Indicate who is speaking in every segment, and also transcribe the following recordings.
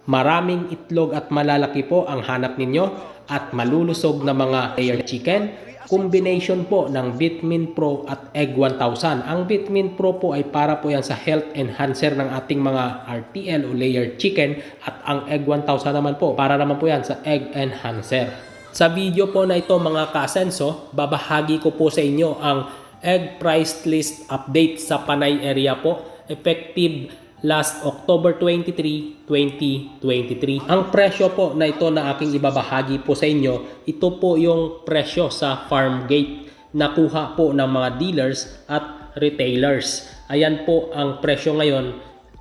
Speaker 1: Maraming itlog at malalaki po ang hanap ninyo at malulusog na mga layer chicken. Combination po ng Vitamin Pro at Egg 1000. Ang Vitamin Pro po ay para po yan sa health enhancer ng ating mga RTL o layer chicken at ang Egg 1000 naman po para naman po yan sa egg enhancer. Sa video po na ito mga ka-Asenso, babahagi ko po sa inyo ang egg price list update sa Panay area po, effective last October 23, 2023. Ang presyo po na ito na aking ibabahagi po sa inyo, ito po yung presyo sa farm gate. Nakuha po ng mga dealers at retailers. Ayan po ang presyo ngayon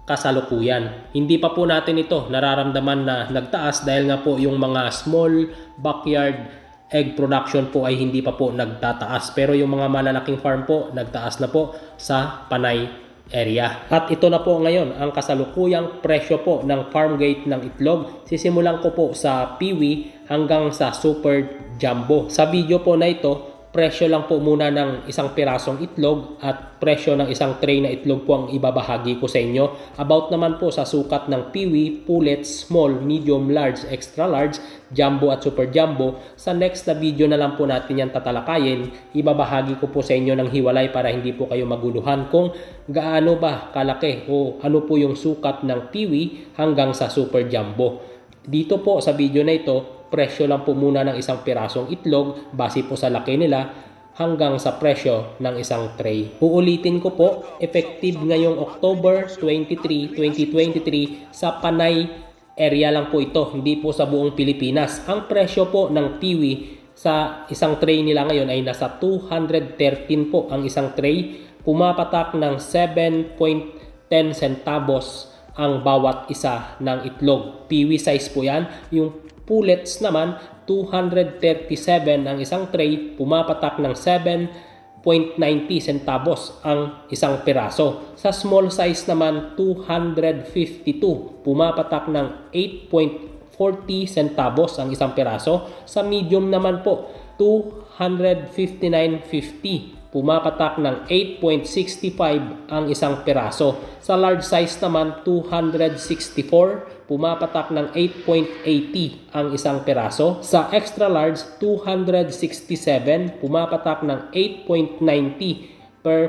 Speaker 1: kasalukuyan. Hindi pa po natin ito nararamdaman na nagtaas dahil nga po yung mga small backyard egg production po ay hindi pa po nagtataas. Pero yung mga malalaking farm po, nagtaas na po sa Panay area. At ito na po ngayon ang kasalukuyang presyo po ng farm gate ng itlog. Sisimulan ko po sa Peewee hanggang sa Super Jumbo. Sa video po na ito, presyo lang po muna ng isang pirasong itlog at presyo ng isang tray na itlog po ang ibabahagi ko sa inyo. About naman po sa sukat ng Peewee, pullet, small, medium, large, extra large, jumbo at super jumbo. Sa next na video na lang po natin yan tatalakayin. Ibabahagi ko po sa inyo ng hiwalay para hindi po kayo maguluhan kung gaano ba kalaki o ano po yung sukat ng Peewee hanggang sa super jumbo. Dito po sa video na ito, presyo lang po muna ng isang pirasong itlog base po sa laki nila hanggang sa presyo ng isang tray. Uulitin ko po, effective ngayong October 23, 2023 sa Panay area lang po ito, hindi po sa buong Pilipinas. Ang presyo po ng Peewee sa isang tray nila ngayon ay nasa 213 po ang isang tray. Pumapatak ng 7.10 centavos ang bawat isa ng itlog. Peewee size po yan. Yung pullets naman, 237 ang isang tray, pumapatak ng 7.90 centavos ang isang piraso. Sa small size naman, 252, pumapatak ng 8.40 centavos ang isang piraso. Sa medium naman po, 259.50, pumapatak ng 8.65 ang isang piraso. Sa large size naman, 264, pumapatak ng 8.80 ang isang piraso. Sa extra large, 267, pumapatak ng 8.90 per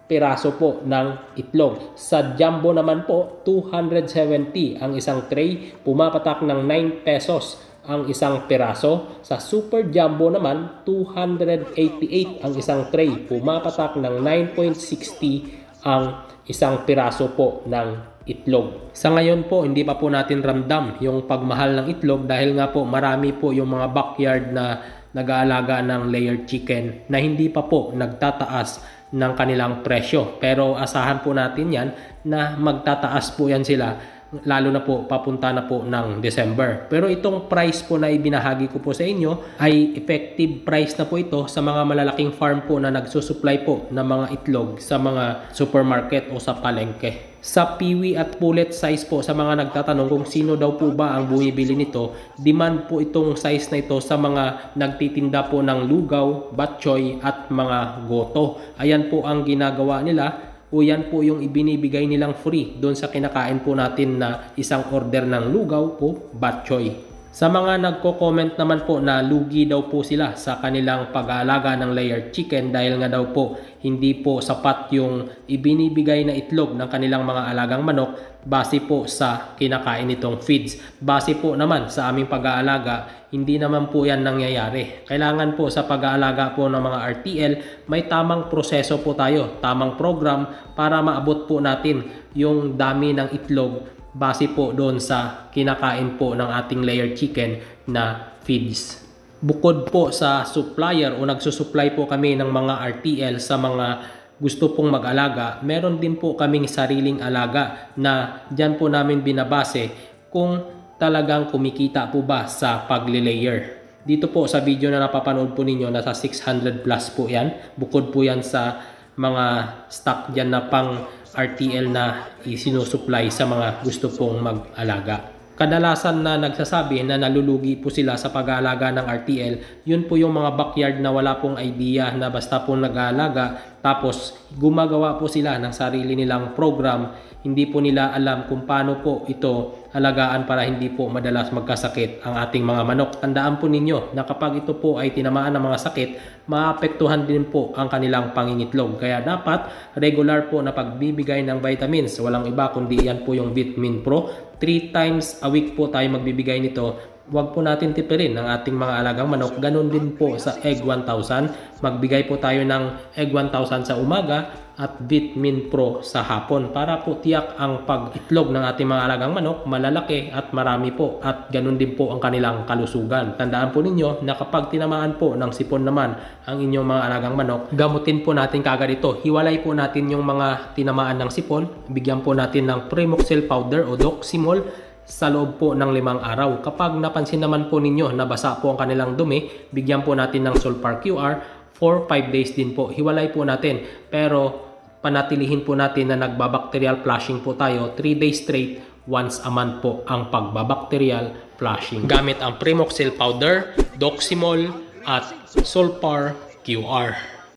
Speaker 1: piraso po ng itlog. Sa jumbo naman po, 270 ang isang tray, pumapatak ng 9 pesos ang isang piraso. Sa super jumbo naman, 288 ang isang tray, pumapatak ng 9.60 ang isang piraso po ng itlog. Sa ngayon po, hindi pa po natin ramdam yung pagmahal ng itlog dahil nga po marami po yung mga backyard na nag-aalaga ng layer chicken na hindi pa po nagtataas ng kanilang presyo. Pero asahan po natin yan na magtataas po yan sila lalo na po papunta na po ng December. Pero itong price po na ibinahagi ko po sa inyo ay effective price na po ito sa mga malalaking farm po na nagsusupply po ng mga itlog sa mga supermarket o sa palengke. Sa Peewee at pullet size po, sa mga nagtatanong kung sino daw po ba ang bumibili nito, demand po itong size na ito sa mga nagtitinda po ng lugaw, batchoy at mga goto. Ayan po ang ginagawa nila. O yan po yung ibinibigay nilang free doon sa kinakain po natin na isang order ng lugaw o batchoy. Sa mga nagko-comment naman po na lugi daw po sila sa kanilang pag-aalaga ng layer chicken dahil nga daw po hindi po sapat yung ibinibigay na itlog ng kanilang mga alagang manok base po sa kinakain nitong feeds. Base po naman sa aming pag-aalaga, hindi naman po yan nangyayari. Kailangan po sa pag-aalaga po ng mga RTL, may tamang proseso po tayo, tamang program para maabot po natin yung dami ng itlog base po doon sa kinakain po ng ating layer chicken na feeds. Bukod po sa supplier o nagsusupply po kami ng mga RTL sa mga gusto pong mag-alaga, meron din po kaming sariling alaga na dyan po namin binabase kung talagang kumikita po ba sa pagli-layer. Dito po sa video na napapanood po ninyo, nasa 600 plus po yan. Bukod po yan sa mga stock dyan na pang RTL na isinusupply sa mga gusto pong mag-alaga. Kadalasan na nagsasabi na nalulugi po sila sa pag-aalaga ng RTL, yun po yung mga backyard na wala pong idea na basta po nag-aalaga, Tapos gumagawa po sila ng sarili nilang program. Hindi po nila alam kung paano po ito alagaan para hindi po madalas magkasakit ang ating mga manok. Tandaan po ninyo na kapag ito po ay tinamaan ng mga sakit, maapektuhan din po ang kanilang pangingitlog. Kaya dapat regular po na pagbibigay ng vitamins. Walang iba kundi yan po yung Vitamin Pro. 3 times a week po tayo magbibigay nito. Huwag po natin tipirin ang ating mga alagang manok. Ganon din po sa Egg 1000. Magbigay po tayo ng Egg 1000 sa umaga at Vitamin Pro sa hapon para po tiyak ang pag-itlog ng ating mga alagang manok malalaki at marami po, at ganon din po ang kanilang kalusugan. Tandaan po ninyo na kapag tinamaan po ng sipon naman ang inyong mga alagang manok, gamutin po natin kagad ito. Hiwalay po natin yung mga tinamaan ng sipon, bigyan po natin ng Primoxil powder o Doximol sa loob po ng 5 araw. Kapag napansin naman po ninyo na basa po ang kanilang dumi, bigyan po natin ng Sulfar QR for 5 days din po. Hiwalay po natin, pero panatilihin po natin na nagbabacterial flushing po tayo 3 days straight. Once a month po ang pagbabacterial flushing gamit ang Primoxil powder, Doximol at Sulfar QR.